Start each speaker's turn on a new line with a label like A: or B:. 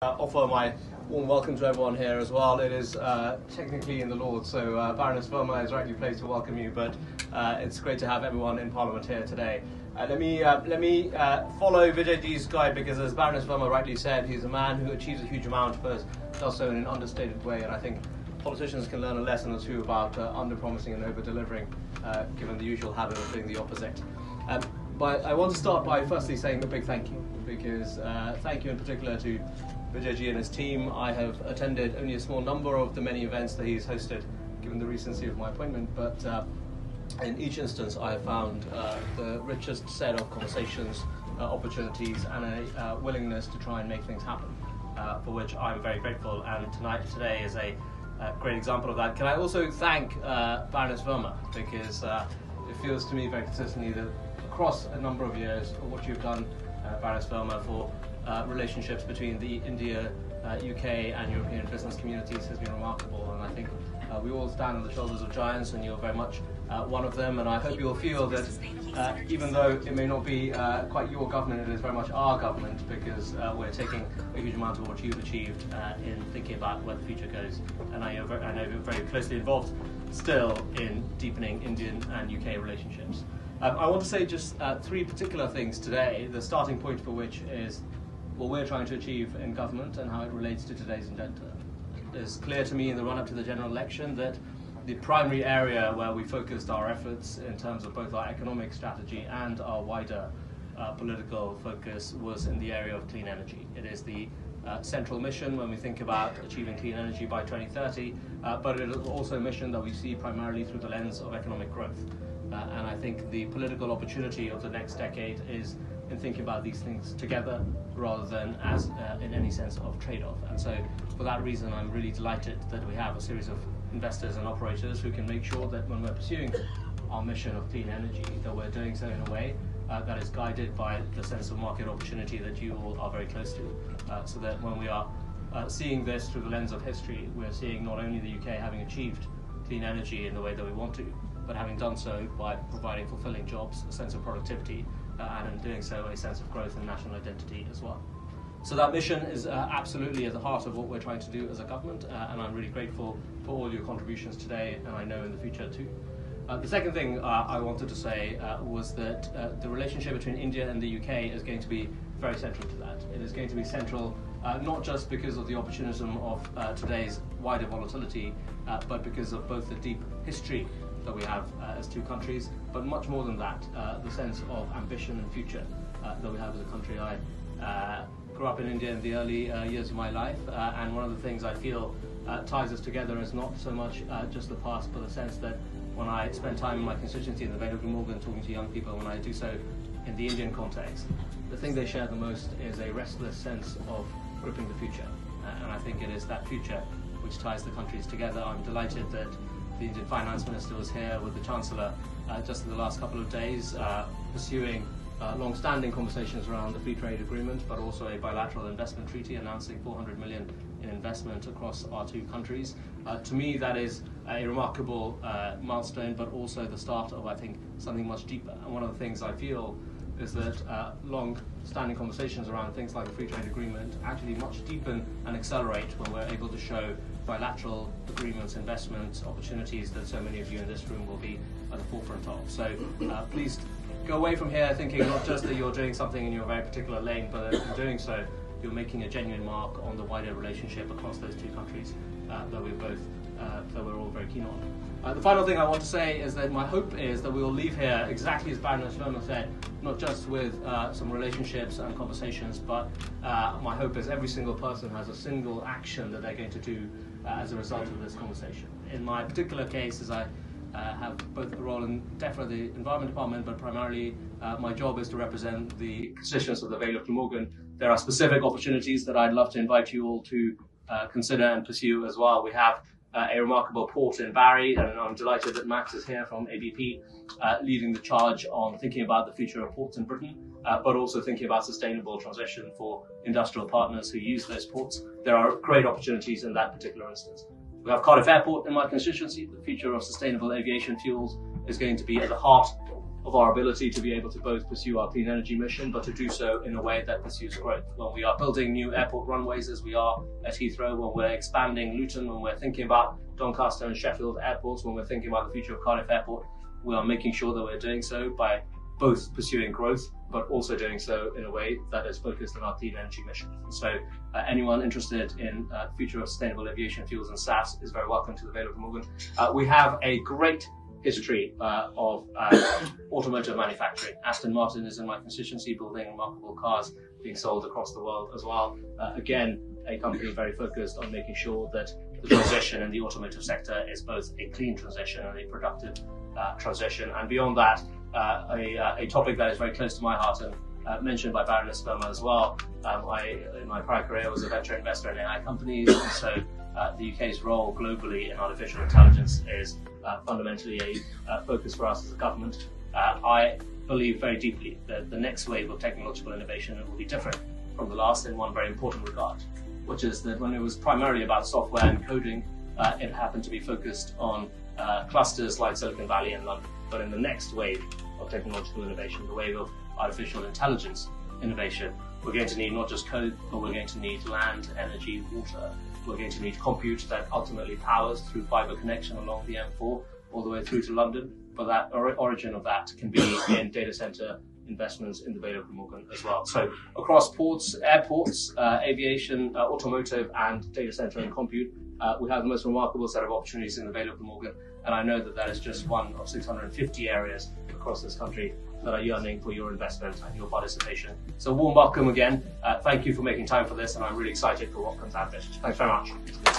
A: Offer my warm welcome to everyone here as well. It is technically in the Lords, so Baroness Verma is rightly placed to welcome you, but it's great to have everyone in Parliament here today. Let me follow Vijayji's guide, because as Baroness Verma rightly said, he's a man who achieves a huge amount, but does so in an understated way, and I think politicians can learn a lesson or two about under-promising and over-delivering, given the usual habit of doing the opposite. But I want to start by firstly saying a big thank you, because thank you in particular to Vijayji and his team. I have attended only a small number of the many events that he's hosted, given the recency of my appointment, but in each instance I have found the richest set of conversations, opportunities, and a willingness to try and make things happen, for which I'm very grateful, and today is a great example of that. Can I also thank Baroness Verma, because it feels to me very consistently that across a number of years, what you've done, Baroness Verma, for relationships between the India, UK and European business communities has been remarkable, and I think we all stand on the shoulders of giants, and you're very much one of them, and I hope you'll feel that even though it may not be quite your government, it is very much our government, because we're taking a huge amount of what you've achieved in thinking about where the future goes, and I know you're very closely involved still in deepening Indian and UK relationships. I want to say just three particular things today, the starting point for which is what we're trying to achieve in government and how it relates to today's agenda. It's clear to me in the run-up to the general election that the primary area where we focused our efforts in terms of both our economic strategy and our wider political focus was in the area of clean energy. It is the central mission when we think about achieving clean energy by 2030, but it is also a mission that we see primarily through the lens of economic growth. And I think the political opportunity of the next decade is in thinking about these things together rather than as in any sense of trade-off. And so for that reason, I'm really delighted that we have a series of investors and operators who can make sure that when we're pursuing our mission of clean energy, that we're doing so in a way that is guided by the sense of market opportunity that you all are very close to, so that when we are seeing this through the lens of history, we're seeing not only the UK having achieved clean energy in the way that we want to, but having done so by providing fulfilling jobs, a sense of productivity, and in doing so a sense of growth and national identity as well. So that mission is absolutely at the heart of what we're trying to do as a government, and I'm really grateful for all your contributions today, and I know in the future too. The second thing I wanted to say was that the relationship between India and the UK is going to be very central to that. It is going to be central not just because of the opportunism of today's wider volatility, but because of both the deep history that we have as two countries, but much more than that, the sense of ambition and future that we have as a country. I grew up in India in the early years of my life, and one of the things I feel ties us together is not so much just the past, but the sense that when I spend time in my constituency in the Vale of Glamorgan talking to young people, when I do so in the Indian context, the thing they share the most is a restless sense of gripping the future, and I think it is that future which ties the countries together. I'm delighted that the Indian Finance Minister was here with the Chancellor just in the last couple of days, pursuing long-standing conversations around the free trade agreement, but also a bilateral investment treaty announcing 400 million in investment across our two countries. To me, that is a remarkable milestone, but also the start of, I think, something much deeper. And one of the things I feel is that long-standing conversations around things like the free trade agreement actually much deepen and accelerate when we're able to show bilateral agreements, investment opportunities that so many of you in this room will be at the forefront of. So please go away from here thinking not just that you're doing something in your very particular lane, but that in doing so, you're making a genuine mark on the wider relationship across those two countries that we're all very keen on. The final thing I want to say is that my hope is that we will leave here exactly as Baroness Verma said, not just with some relationships and conversations, but my hope is every single person has a single action that they're going to do as a result of this conversation. In my particular case, as I have both a role in DEFRA, the Environment Department, but primarily my job is to represent the constituents of the Vale of Glamorgan. There are specific opportunities that I'd love to invite you all to consider and pursue as well. We have a remarkable port in Barry, and I'm delighted that Max is here from ABP, leading the charge on thinking about the future of ports in Britain, but also thinking about sustainable transition for industrial partners who use those ports. There are great opportunities in that particular instance. We have Cardiff Airport in my constituency. The future of sustainable aviation fuels is going to be at the heart of our ability to be able to both pursue our clean energy mission, but to do so in a way that pursues growth. When we are building new airport runways, as we are at Heathrow, when we're expanding Luton, when we're thinking about Doncaster and Sheffield airports, when we're thinking about the future of Cardiff Airport, we are making sure that we're doing so by both pursuing growth, but also doing so in a way that is focused on our clean energy mission. So anyone interested in the future of sustainable aviation fuels and SAFs is very welcome to the Vale of Glamorgan. We have a great history of automotive manufacturing. Aston Martin is in my constituency, building remarkable cars being sold across the world as well. Again, a company very focused on making sure that the transition in the automotive sector is both a clean transition and a productive transition. And beyond that, a topic that is very close to my heart and mentioned by Baroness Verma as well. In my prior career, was a venture investor in AI companies, and so the UK's role globally in artificial intelligence is fundamentally a focus for us as a government. I believe very deeply that the next wave of technological innovation will be different from the last in one very important regard, which is that when it was primarily about software and coding, it happened to be focused on clusters like Silicon Valley and London. But in the next wave of technological innovation, the wave of artificial intelligence innovation, we're going to need not just code, but we're going to need land, energy, water. We're going to need compute that ultimately powers through fiber connection along the M4 all the way through to London. But that origin of that can be in data center investments in the Vale of Glamorgan as well. So across ports, airports, aviation, automotive, and data center and compute, we have the most remarkable set of opportunities in the Vale of Glamorgan. And I know that that is just one of 650 areas across this country that are yearning for your investment and your participation. So warm welcome again. Thank you for making time for this, and I'm really excited for what comes out of it. Thanks very much.